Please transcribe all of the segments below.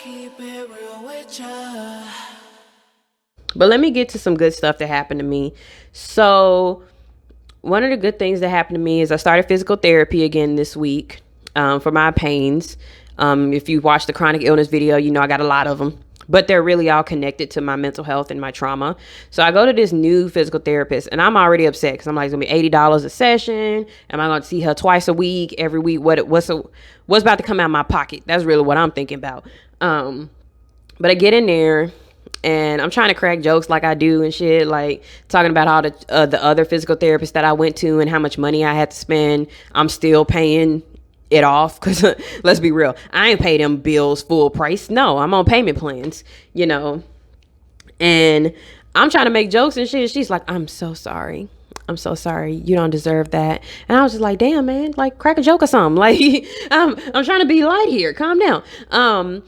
keep it real with ya. But let me get to some good stuff that happened to me. So, one of the good things that happened to me is I started physical therapy again this week for my pains. If you watch the chronic illness video, you know I got a lot of them, but they're really all connected to my mental health and my trauma. So I go to this new physical therapist, and I'm already upset because I'm like, it's gonna be $80 a session. Am I gonna see her twice a week, every week? What's about to come out of my pocket? That's really what I'm thinking about. But I get in there and I'm trying to crack jokes like I do and shit, like talking about all the other physical therapists that I went to and how much money I had to spend. I'm still paying it off because let's be real, I ain't pay them bills full price. No, I'm on payment plans, you know. And I'm trying to make jokes and shit. She's like, I'm so sorry. I'm so sorry. You don't deserve that. And I was just like, damn, man, like crack a joke or something. Like, I'm trying to be light here. Calm down.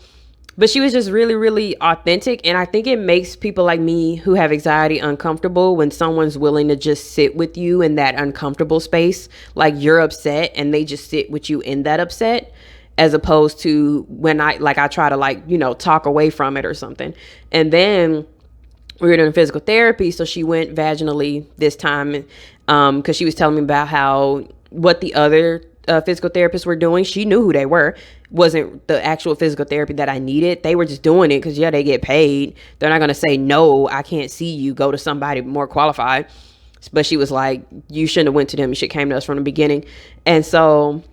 But she was just really, really authentic. And I think it makes people like me who have anxiety uncomfortable when someone's willing to just sit with you in that uncomfortable space. Like you're upset and they just sit with you in that upset, as opposed to when I try to like, you know, talk away from it or something. And then we were doing physical therapy. So she went vaginally this time because she was telling me about how what the other physical therapists were doing. She knew who they were. Wasn't the actual physical therapy that I needed. They were just doing it because, yeah, they get paid. They're not going to say, no, I can't see you. Go to somebody more qualified. But she was like, you shouldn't have went to them. You should have came to us from the beginning. And so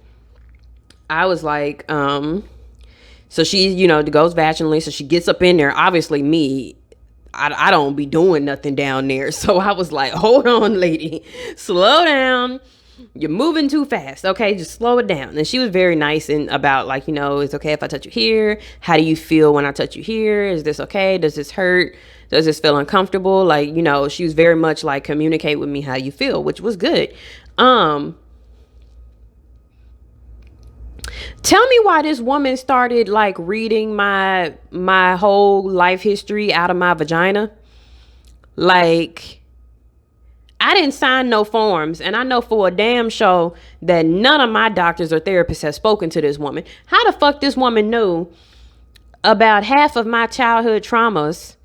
I was like, so she, you know, goes vaginally. So she gets up in there. Obviously, me, I don't be doing nothing down there. So I was like, hold on, lady, slow down. You're moving too fast. Okay, just slow it down. And she was very nice and about like, you know, it's okay if I touch you here. How do you feel when I touch you here? Is this okay? Does this hurt? Does this feel uncomfortable? Like, you know, she was very much like, communicate with me how you feel, which was good. Tell me why this woman started like reading my whole life history out of my vagina. Like, I didn't sign no forms, and I know for a damn sure that none of my doctors or therapists have spoken to this woman. How the fuck this woman knew about half of my childhood traumas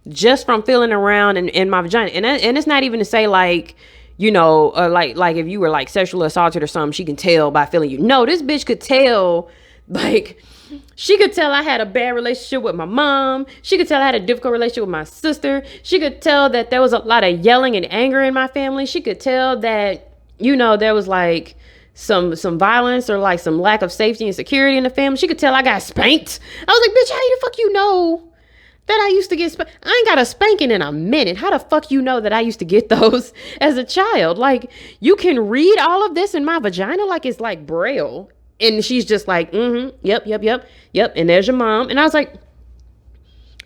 just from feeling around in my vagina? And it's not even to say like, you know, like if you were like sexually assaulted or something, she can tell by feeling you. No, this bitch could tell, like, she could tell I had a bad relationship with my mom. She could tell I had a difficult relationship with my sister. She could tell that there was a lot of yelling and anger in my family. She could tell that, you know, there was like some violence or like some lack of safety and security in the family. She could tell I got spanked. I was like, bitch, how the fuck you know that I used to get spanked? I ain't got a spanking in a minute. How the fuck you know that I used to get those as a child? Like, you can read all of this in my vagina like it's like Braille. And she's just like, yep. And there's your mom. And I was like,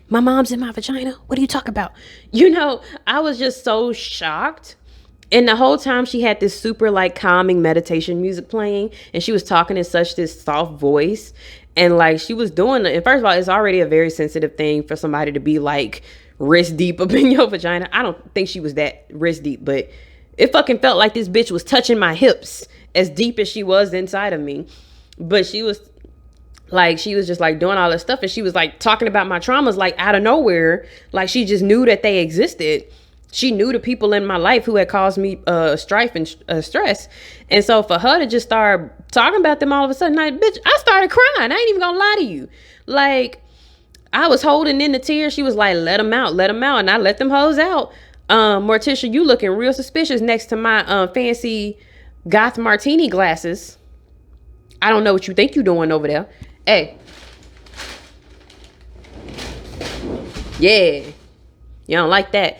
my mom's in my vagina? What are you talking about? You know, I was just so shocked. And the whole time she had this super like calming meditation music playing. And she was talking in such this soft voice. And like she was doing it. And first of all, it's already a very sensitive thing for somebody to be like wrist deep up in your vagina. I don't think she was that wrist deep, but it fucking felt like this bitch was touching my hips as deep as she was inside of me. But she was just like doing all this stuff, and she was like talking about my traumas like out of nowhere. Like she just knew that they existed. She knew the people in my life who had caused me strife and stress. And so for her to just start talking about them all of a sudden, like, bitch, I started crying. I ain't even gonna lie to you. Like, I was holding in the tears. She was like, let them out. And I let them hoes out. Morticia, you looking real suspicious next to my fancy goth martini glasses. I don't know what you think you doing over there. Hey. Yeah. You don't like that.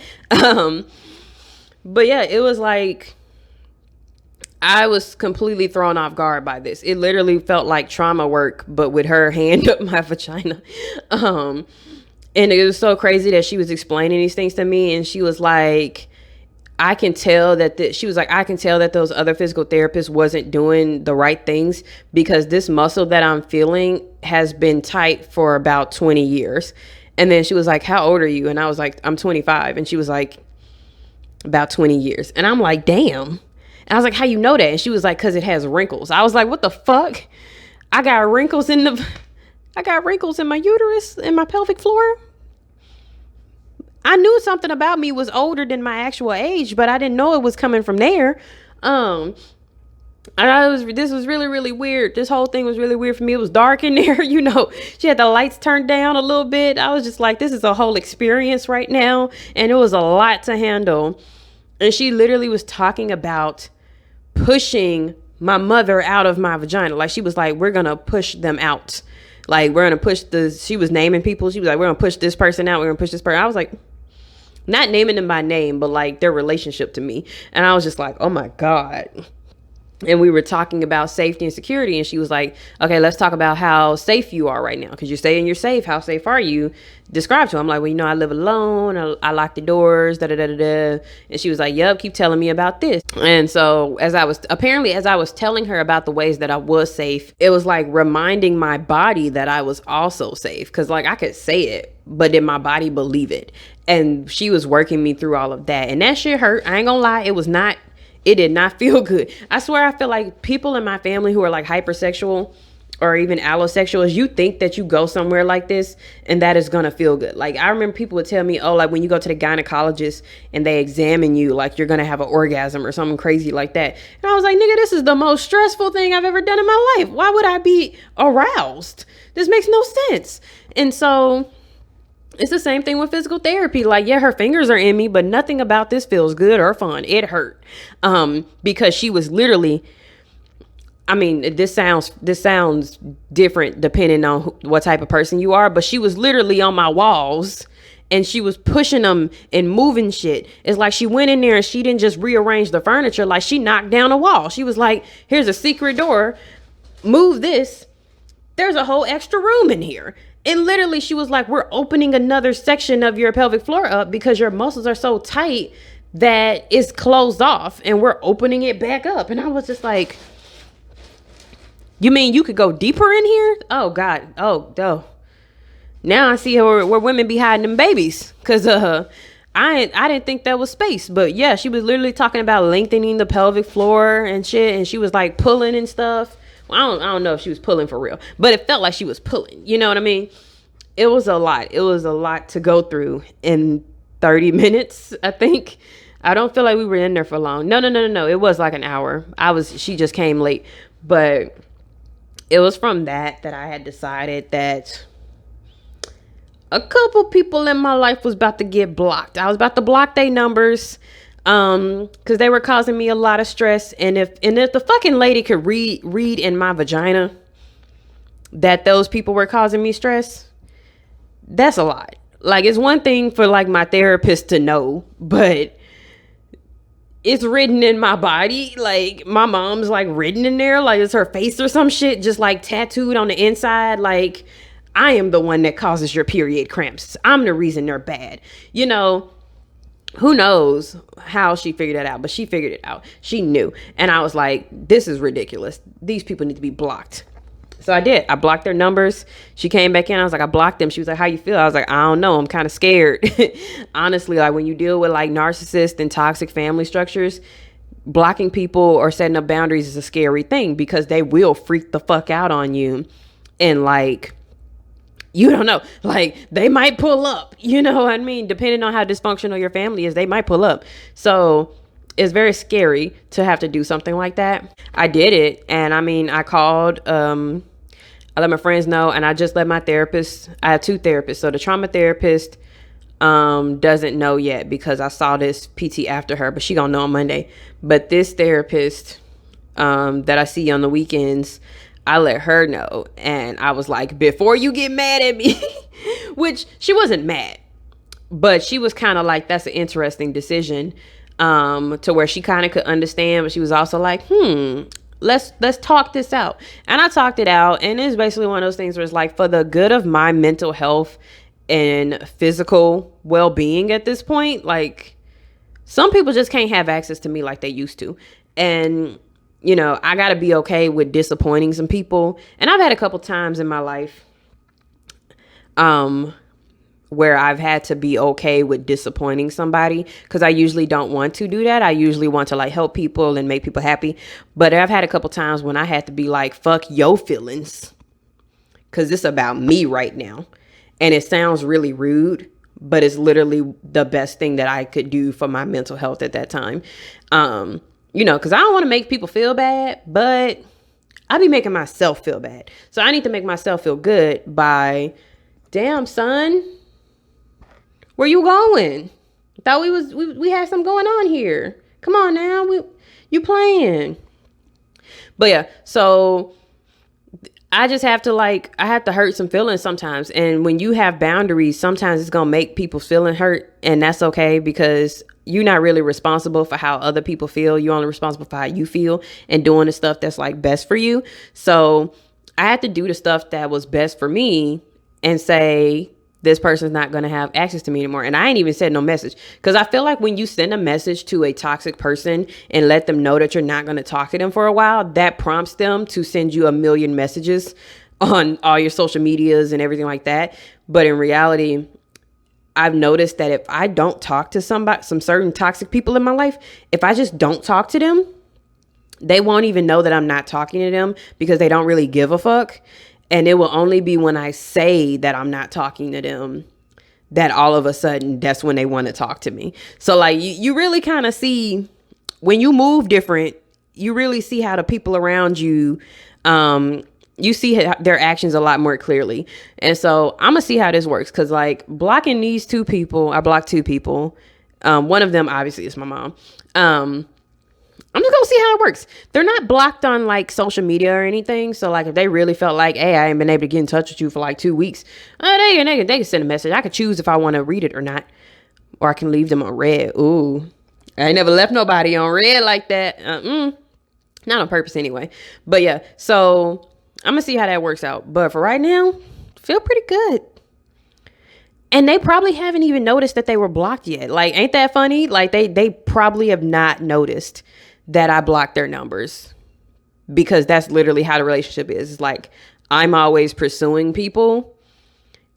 But yeah, it was like, I was completely thrown off guard by this. It literally felt like trauma work, but with her hand up my vagina. And it was so crazy that she was explaining these things to me. And she was like, I can tell that she was like, I can tell that those other physical therapists wasn't doing the right things because this muscle that I'm feeling has been tight for about 20 years. And then she was like, how old are you? And I was like, I'm 25. And she was like, about 20 years. And I'm like, damn. And I was like, how you know that? And she was like, because it has wrinkles. I was like, what the fuck? I got wrinkles in the... I got wrinkles in my uterus, in my pelvic floor. I knew something about me was older than my actual age, but I didn't know it was coming from there. This was really, really weird. This whole thing was really weird for me. It was dark in there, she had the lights turned down a little bit. I was just like, this is a whole experience right now. And it was a lot to handle. And she literally was talking about pushing my mother out of my vagina. Like, she was like, we're going to push them out. Like, we're going to push she was naming people. She was like, we're going to push this person out. We're going to push this person. I was like, not naming them by name, but like their relationship to me. And I was just like, oh my God. And we were talking about safety and security. And she was like, okay, let's talk about how safe you are right now. Because you're saying you're safe. How safe are you? Describe to him. I'm like, well, I live alone. I lock the doors. And she was like, yep, keep telling me about this. And so as I was telling her about the ways that I was safe, it was like reminding my body that I was also safe. Because like I could say it, but did my body believe it? And she was working me through all of that. And that shit hurt. I ain't gonna lie. It did not feel good. I swear, I feel like people in my family who are like hypersexual or even allosexual, you think that you go somewhere like this and that is gonna feel good. Like, I remember people would tell me, oh, like when you go to the gynecologist and they examine you, like you're gonna have an orgasm or something crazy like that. And I was like, nigga, this is the most stressful thing I've ever done in my life. Why would I be aroused? This makes no sense. And so it's the same thing with physical therapy. Like, yeah, her fingers are in me, but nothing about this feels good or fun. It hurt. Because she was literally, I mean, this sounds different depending on what type of person you are, but she was literally on my walls and she was pushing them and moving shit. It's like she went in there and she didn't just rearrange the furniture. Like, she knocked down a wall. She was like, here's a secret door. Move this. There's a whole extra room in here. And literally she was like, we're opening another section of your pelvic floor up because your muscles are so tight that it's closed off and we're opening it back up. And I was just like, you mean you could go deeper in here? Oh God. Oh. Now I see where women be hiding them babies. Cause I didn't think that was space. But yeah, she was literally talking about lengthening the pelvic floor and shit. And she was like pulling and stuff. Well, I don't know if she was pulling for real, but it felt like she was pulling. You know what I mean? It was a lot. It was a lot to go through in 30 minutes, I think. I don't feel like we were in there for long. No. It was like an hour. She just came late. But it was from that I had decided that a couple people in my life was about to get blocked. I was about to block their numbers. Cause they were causing me a lot of stress. And if the fucking lady could read in my vagina that those people were causing me stress, that's a lot. Like, it's one thing for like my therapist to know, but it's written in my body. Like, my mom's like written in there, like it's her face or some shit, just like tattooed on the inside. Like, I am the one that causes your period cramps. I'm the reason they're bad. Who knows how she figured that out, but she figured it out. She knew. And I was like, this is ridiculous. These people need to be blocked. So I did. I blocked their numbers. She came back in. I was like, I blocked them. She was like, how you feel? I was like, I don't know. I'm kind of scared. Honestly, like when you deal with like narcissists and toxic family structures, blocking people or setting up boundaries is a scary thing because they will freak the fuck out on you. And like, you don't know, like they might pull up, you know what I mean? Depending on how dysfunctional your family is, they might pull up. So it's very scary to have to do something like that. I did it. And I mean, I called, I let my friends know, and I just let my therapist, I have two therapists. So the trauma therapist doesn't know yet because I saw this PT after her, but she gonna know on Monday. But this therapist that I see on the weekends, I let her know. And I was like, before you get mad at me, which she wasn't mad, but she was kind of like, that's an interesting decision, to where she kind of could understand, but she was also like, let's talk this out. And I talked it out. And it's basically one of those things where it's like, for the good of my mental health and physical well-being at this point, like some people just can't have access to me like they used to. And I got to be okay with disappointing some people. And I've had a couple times in my life where I've had to be okay with disappointing somebody, because I usually don't want to do that. I usually want to like help people and make people happy. But I've had a couple times when I had to be like, fuck your feelings, because it's about me right now. And it sounds really rude, but it's literally the best thing that I could do for my mental health at that time. Because I don't want to make people feel bad, but I be making myself feel bad. So I need to make myself feel good by, damn, son, where you going? Thought we had something going on here. Come on now, you playing. But yeah, so I just have to I have to hurt some feelings sometimes. And when you have boundaries, sometimes it's going to make people's feelings hurt. And that's okay, because you're not really responsible for how other people feel. You're only responsible for how you feel and doing the stuff that's best for you. So I had to do the stuff that was best for me and say, this person's not going to have access to me anymore. And I ain't even said no message, because I feel like when you send a message to a toxic person and let them know that you're not going to talk to them for a while, that prompts them to send you a million messages on all your social medias and everything like that. But in reality, I've noticed that if I don't talk to some certain toxic people in my life, if I just don't talk to them, they won't even know that I'm not talking to them, because they don't really give a fuck. And it will only be when I say that I'm not talking to them that all of a sudden that's when they want to talk to me. So you really kind of see, when you move different, you really see how the people around you, you see their actions a lot more clearly. And so I'm gonna see how this works, because blocking these two people, I blocked two people. One of them obviously is my mom. I'm just gonna see how it works. They're not blocked on social media or anything. So if they really felt hey, I ain't been able to get in touch with you for 2 weeks, they can send a message. I could choose if I want to read it or not, or I can leave them on red. Ooh, I ain't never left nobody on red like that. Not on purpose anyway. But yeah, so I'm gonna see how that works out. But for right now, feel pretty good. And they probably haven't even noticed that they were blocked yet. Ain't that funny? They probably have not noticed that I blocked their numbers, because that's literally how the relationship is. It's I'm always pursuing people.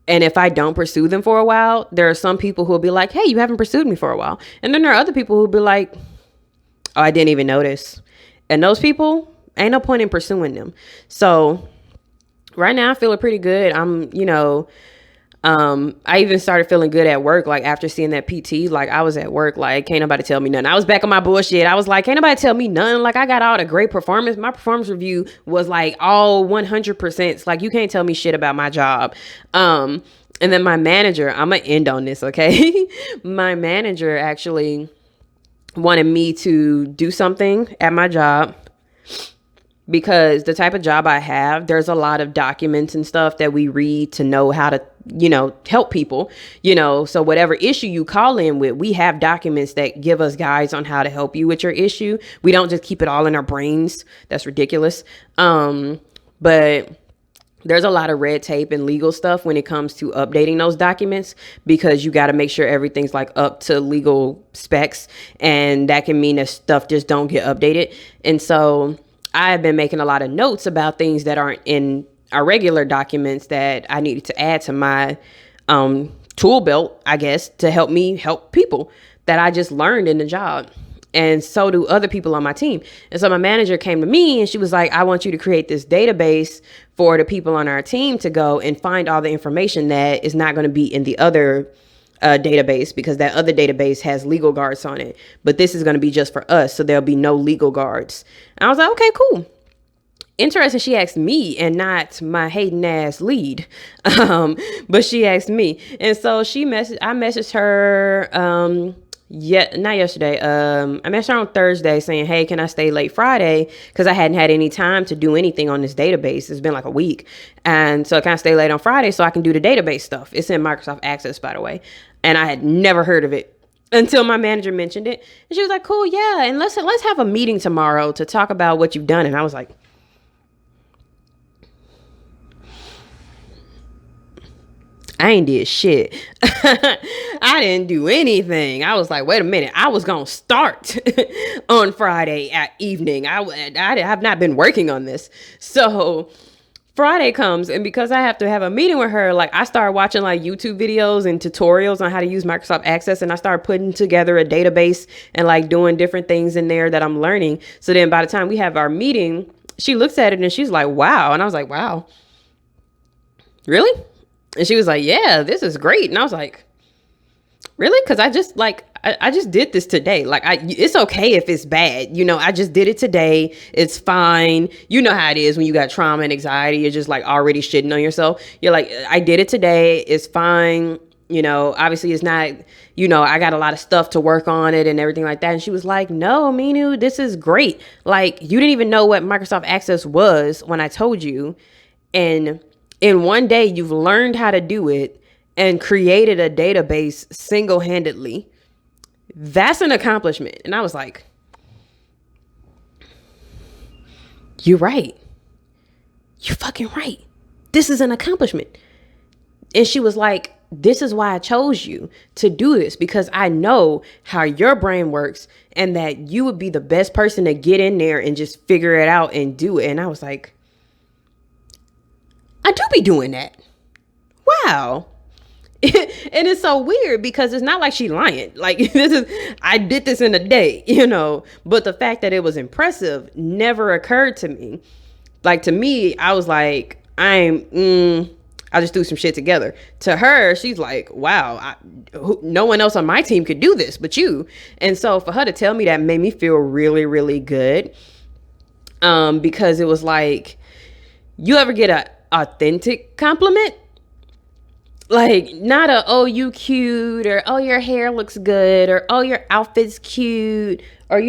And if I don't pursue them for a while, there are some people who will be like, hey, you haven't pursued me for a while. And then there are other people who will be like, oh, I didn't even notice. And those people, ain't no point in pursuing them. So right now I'm feeling pretty good. I even started feeling good at work. After seeing that PT, I was at work, can't nobody tell me nothing. I was back on my bullshit. I was like, can't nobody tell me nothing. I got all the great performance. My performance review was all 100%. It's you can't tell me shit about my job. And then my manager, I'm gonna end on this, okay? My manager actually wanted me to do something at my job, because the type of job I have, there's a lot of documents and stuff that we read to know how to, help people, so whatever issue you call in with, we have documents that give us guides on how to help you with your issue. We don't just keep it all in our brains. That's ridiculous. But there's a lot of red tape and legal stuff when it comes to updating those documents, because you got to make sure everything's up to legal specs. And that can mean that stuff just don't get updated. And so I've been making a lot of notes about things that aren't in our regular documents that I needed to add to my tool belt, I guess, to help me help people that I just learned in the job. And so do other people on my team. And so my manager came to me and she was like, I want you to create this database for the people on our team to go and find all the information that is not going to be in the other database, because that other database has legal guards on it. But this is going to be just for us. So there'll be no legal guards. And I was like, okay, cool. Interesting. She asked me and not my hating ass lead. But she asked me. And so I messaged her, not yesterday. I messaged her on Thursday saying, hey, can I stay late Friday? Because I hadn't had any time to do anything on this database. It's been a week. And so can I stay late on Friday so I can do the database stuff? It's in Microsoft Access, by the way. And I had never heard of it until my manager mentioned it. And she was like, cool, yeah. And let's have a meeting tomorrow to talk about what you've done. And I was like, I ain't did shit. I didn't do anything. I was like, wait a minute. I was going to start on Friday at evening. I have not been working on this. So Friday comes, and because I have to have a meeting with her, I started watching YouTube videos and tutorials on how to use Microsoft Access, and I started putting together a database and doing different things in there that I'm learning. So then by the time we have our meeting, she looks at it and she's like, wow. And I was like, wow. really? And she was like, yeah, this is great. And I was like, really? Because I just did this today. Like, it's okay if it's bad. I just did it today. It's fine. You know how it is when you got trauma and anxiety. You're just like already shitting on yourself. You're like, I did it today. It's fine. Obviously it's not, I got a lot of stuff to work on it and everything like that. And she was like, no, Minu, this is great. Like, you didn't even know what Microsoft Access was when I told you. And in one day, you've learned how to do it and created a database single-handedly. That's an accomplishment. And I was like, you're right. You're fucking right. This is an accomplishment. And she was like, this is why I chose you to do this, because I know how your brain works and that you would be the best person to get in there and just figure it out and do it. And I was like, I do be doing that. Wow. And it's so weird because it's not like she lying. Like, I did this in a day, but the fact that it was impressive never occurred to me. Like, to me, I was like, I just threw some shit together. To her, she's like, wow, no one else on my team could do this but you. And so for her to tell me that made me feel really, really good. Because it was like, you ever get a authentic compliment? Like, not a, oh, you cute, or, oh, your hair looks good, or, oh, your outfit's cute, or,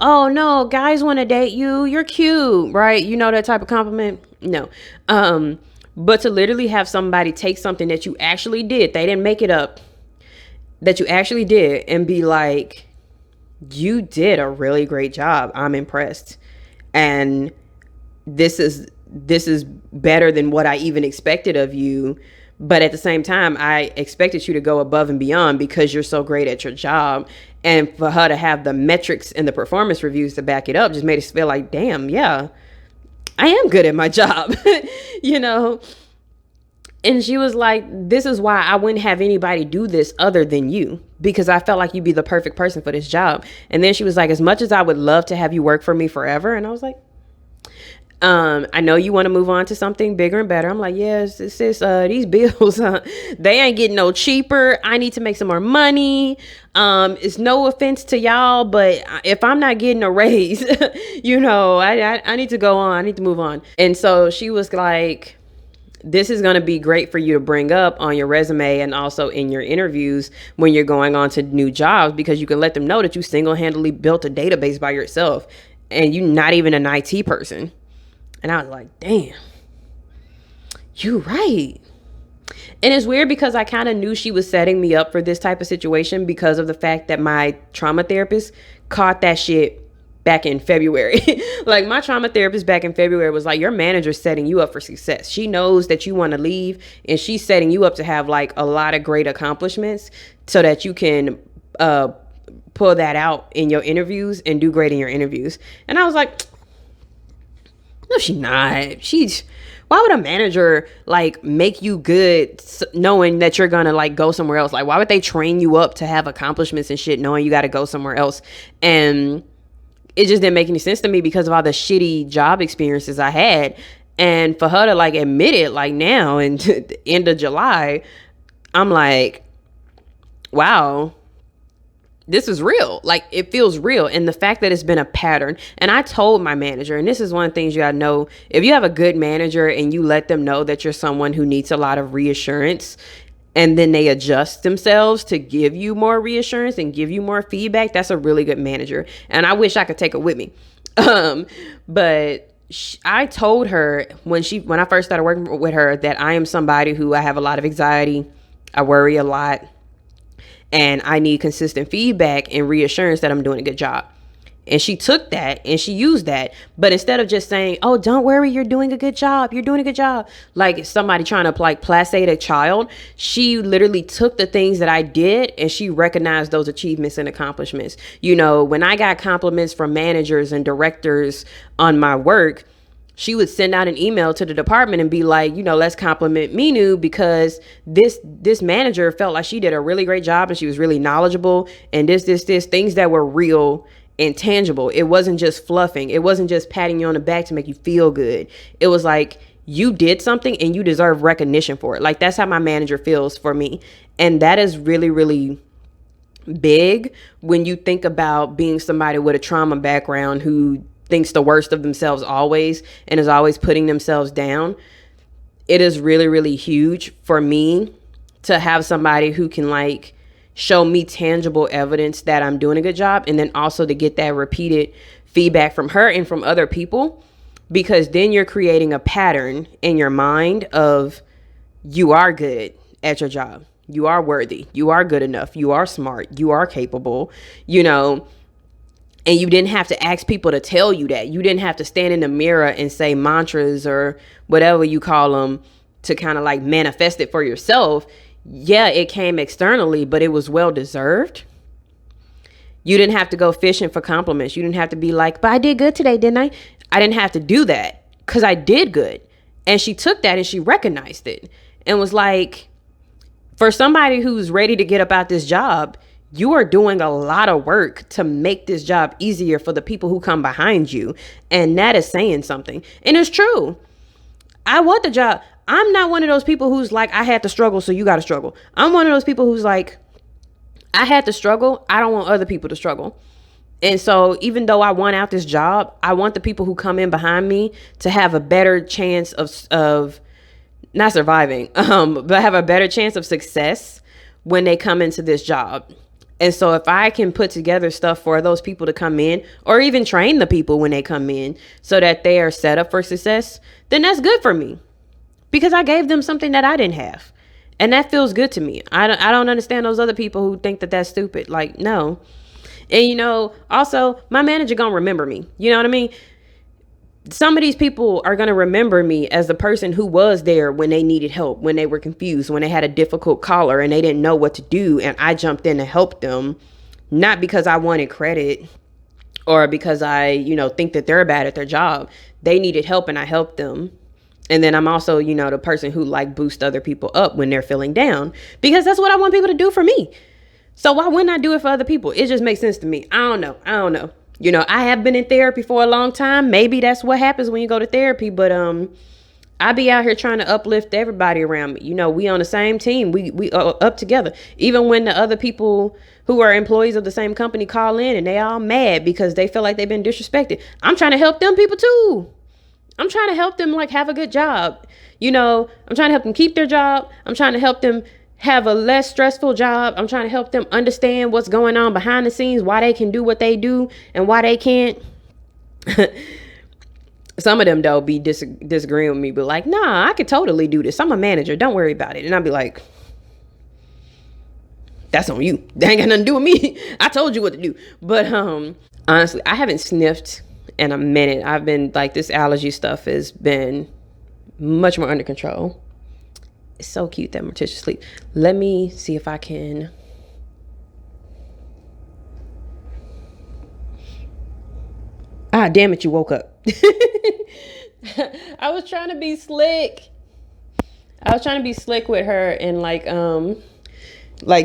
oh, no, guys want to date you, you're cute, right? That type of compliment? No. But to literally have somebody take something that you actually did, they didn't make it up, that you actually did, and be like, you did a really great job. I'm impressed. And this is better than what I even expected of you. But at the same time, I expected you to go above and beyond because you're so great at your job. And for her to have the metrics and the performance reviews to back it up just made us feel like, damn, yeah, I am good at my job, And she was like, this is why I wouldn't have anybody do this other than you, because I felt like you'd be the perfect person for this job. And then she was like, as much as I would love to have you work for me forever. And I was like, I know you want to move on to something bigger and better. I'm like, yes, these bills, they ain't getting no cheaper. I need to make some more money. It's no offense to y'all, but if I'm not getting a raise, I need to go on. I need to move on. And so she was like, this is going to be great for you to bring up on your resume and also in your interviews when you're going on to new jobs, because you can let them know that you single-handedly built a database by yourself and you're not even an IT person. And I was like, damn, you right. And it's weird because I kind of knew she was setting me up for this type of situation because of the fact that my trauma therapist caught that shit back in February. Like, my trauma therapist back in February was like, your manager's setting you up for success. She knows that you want to leave and she's setting you up to have like a lot of great accomplishments so that you can pull that out in your interviews and do great in your interviews. And I was like, no, she's not. Why would a manager like make you good knowing that you're gonna like go somewhere else? Like, why would they train you up to have accomplishments and shit knowing you got to go somewhere else? And it just didn't make any sense to me because of all the shitty job experiences I had. And for her to like admit it like now in the end of July, I'm like, wow, this is real. Like, it feels real. And the fact that it's been a pattern. And I told my manager, and this is one of the things you gotta know, if you have a good manager and you let them know that you're someone who needs a lot of reassurance, and then they adjust themselves to give you more reassurance and give you more feedback, that's a really good manager. And I wish I could take it with me. But I told her when I first started working with her that I am somebody who I have a lot of anxiety. I worry a lot. And I need consistent feedback and reassurance that I'm doing a good job. And she took that and she used that. But instead of just saying, oh, don't worry, you're doing a good job. You're doing a good job. Like somebody trying to like placate a child. She literally took the things that I did and she recognized those achievements and accomplishments. When I got compliments from managers and directors on my work, she would send out an email to the department and be like, let's compliment Minu because this manager felt like she did a really great job and she was really knowledgeable and this, things that were real and tangible. It wasn't just fluffing. It wasn't just patting you on the back to make you feel good. It was like, you did something and you deserve recognition for it. Like, that's how my manager feels for me. And that is really, really big when you think about being somebody with a trauma background who thinks the worst of themselves always and is always putting themselves down. It is really, really huge for me to have somebody who can like show me tangible evidence that I'm doing a good job, and then also to get that repeated feedback from her and from other people, because then you're creating a pattern in your mind of you are good at your job. You are worthy. You are good enough. You are smart. You are capable, you know, and you didn't have to ask people to tell you that. You didn't have to stand in the mirror and say mantras or whatever you call them to kind of like manifest it for yourself. Yeah, it came externally, but it was well deserved. You didn't have to go fishing for compliments. You didn't have to be like, but I did good today, didn't I? I didn't have to do that because I did good. And she took that and she recognized it and was like, for somebody who's ready to get up out this job, you are doing a lot of work to make this job easier for the people who come behind you. And that is saying something. And it's true. I want the job. I'm not one of those people who's like, I had to struggle, so you got to struggle. I'm one of those people who's like, I had to struggle. I don't want other people to struggle. And so even though I want out this job, I want the people who come in behind me to have a better chance of not surviving, but have a better chance of success when they come into this job. And so if I can put together stuff for those people to come in, or even train the people when they come in so that they are set up for success, then that's good for me, because I gave them something that I didn't have. And that feels good to me. I don't understand those other people who think that that's stupid. Like, no. And, you know, also my manager gonna remember me. You know what I mean? Some of these people are going to remember me as the person who was there when they needed help, when they were confused, when they had a difficult caller and they didn't know what to do. And I jumped in to help them, not because I wanted credit or because I, you know, think that they're bad at their job. They needed help and I helped them. And then I'm also, you know, the person who like boosts other people up when they're feeling down, because that's what I want people to do for me. So why wouldn't I do it for other people? It just makes sense to me. I don't know. You know, I have been in therapy for a long time. Maybe that's what happens when you go to therapy. But I be out here trying to uplift everybody around me. You know, we on the same team. We are up together. Even when the other people who are employees of the same company call in and they all mad because they feel like they've been disrespected, I'm trying to help them people too. I'm trying to help them like have a good job. You know, I'm trying to help them keep their job. I'm trying to help them have a less stressful job. I'm trying to help them understand what's going on behind the scenes, why they can do what they do and why they can't. Some of them though be disagreeing with me, but like, nah, I could totally do this. I'm a manager. Don't worry about it. And I'll be like, that's on you. That ain't got nothing to do with me. I told you what to do. But honestly, I haven't sniffed in a minute. I've been like, this allergy stuff has been much more under control. It's so cute that Morticia sleep. Let me see if I can. Ah, damn it, you woke up. I was trying to be slick. With her and like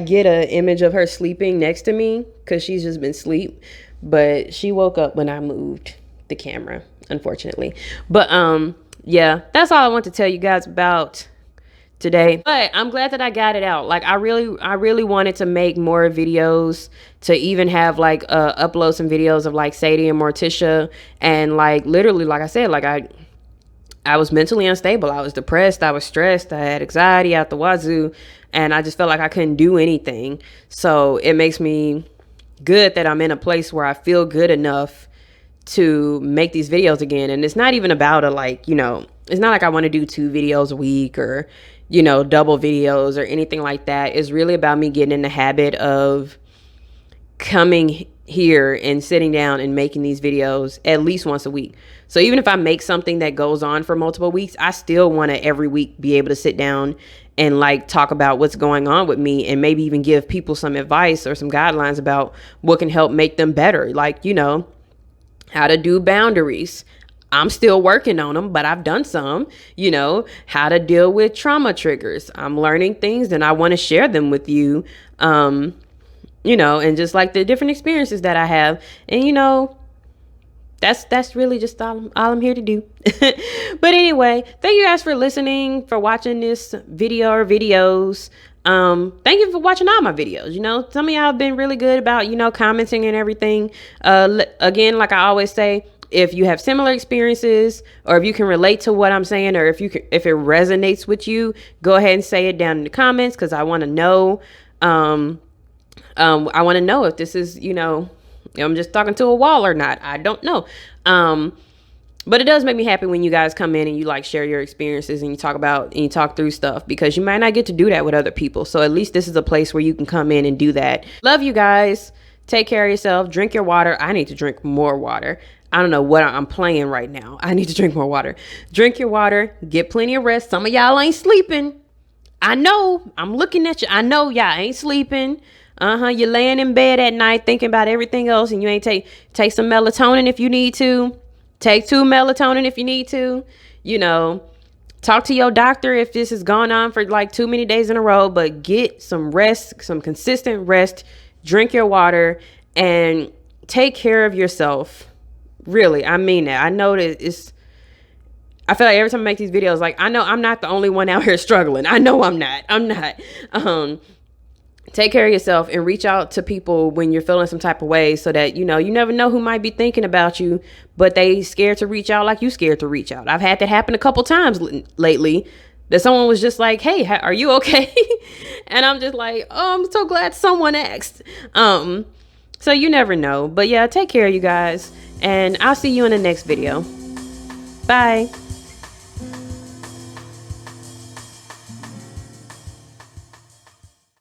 get an image of her sleeping next to me, because she's just been asleep. But she woke up when I moved the camera, unfortunately. But yeah, that's all I want to tell you guys about today. But I'm glad that I got it out. Like, I really wanted to make more videos, to even have like upload some videos of like Sadie and Morticia, and like literally, like I said, like I was mentally unstable. I was depressed. I was stressed. I had anxiety out the wazoo, and I just felt like I couldn't do anything. So it makes me good that I'm in a place where I feel good enough to make these videos again. And it's not even about like, you know, it's not like I want to do 2 videos a week or, you know, double videos or anything like that. It's really about me getting in the habit of coming here and sitting down and making these videos at least once a week. So even if I make something that goes on for multiple weeks, I still want to every week be able to sit down and like talk about what's going on with me, and maybe even give people some advice or some guidelines about what can help make them better. Like, you know, how to do boundaries. I'm still working on them, but I've done some. You know, how to deal with trauma triggers. I'm learning things and I want to share them with you. You know, and just like the different experiences that I have. And, you know, That's really just all I'm here to do. But anyway, thank you guys for listening, for watching this video or videos. Thank you for watching all my videos. You know, some of y'all have been really good about, you know, commenting and everything. Again, like I always say, if you have similar experiences, or if you can relate to what I'm saying, or if it resonates with you, go ahead and say it down in the comments, because I want to know. I want to know if this is, you know, I'm just talking to a wall or not. I don't know. But it does make me happy when you guys come in and you like share your experiences and you talk through stuff, because you might not get to do that with other people. So at least this is a place where you can come in and do that. Love you guys. Take care of yourself. Drink your water. I need to drink more water. I don't know what I'm playing right now. I need to drink more water. Drink your water. Get plenty of rest. Some of y'all ain't sleeping. I know. I'm looking at you. I know y'all ain't sleeping. You're laying in bed at night thinking about everything else, and you ain't take some melatonin if you need to. Take 2 melatonin if you need to. You know, talk to your doctor if this has gone on for like too many days in a row, but get some rest, some consistent rest. Drink your water and take care of yourself. Really, I mean that. I know that I feel like every time I make these videos, like, I know I'm not the only one out here struggling. I know I'm not. Take care of yourself and reach out to people when you're feeling some type of way, so that, you know, you never know who might be thinking about you, but they scared to reach out like you scared to reach out. I've had that happen a couple times lately, that someone was just like, hey, are you okay? And I'm just like, oh, I'm so glad someone asked. So you never know. But yeah, take care, you guys. And I'll see you in the next video. Bye.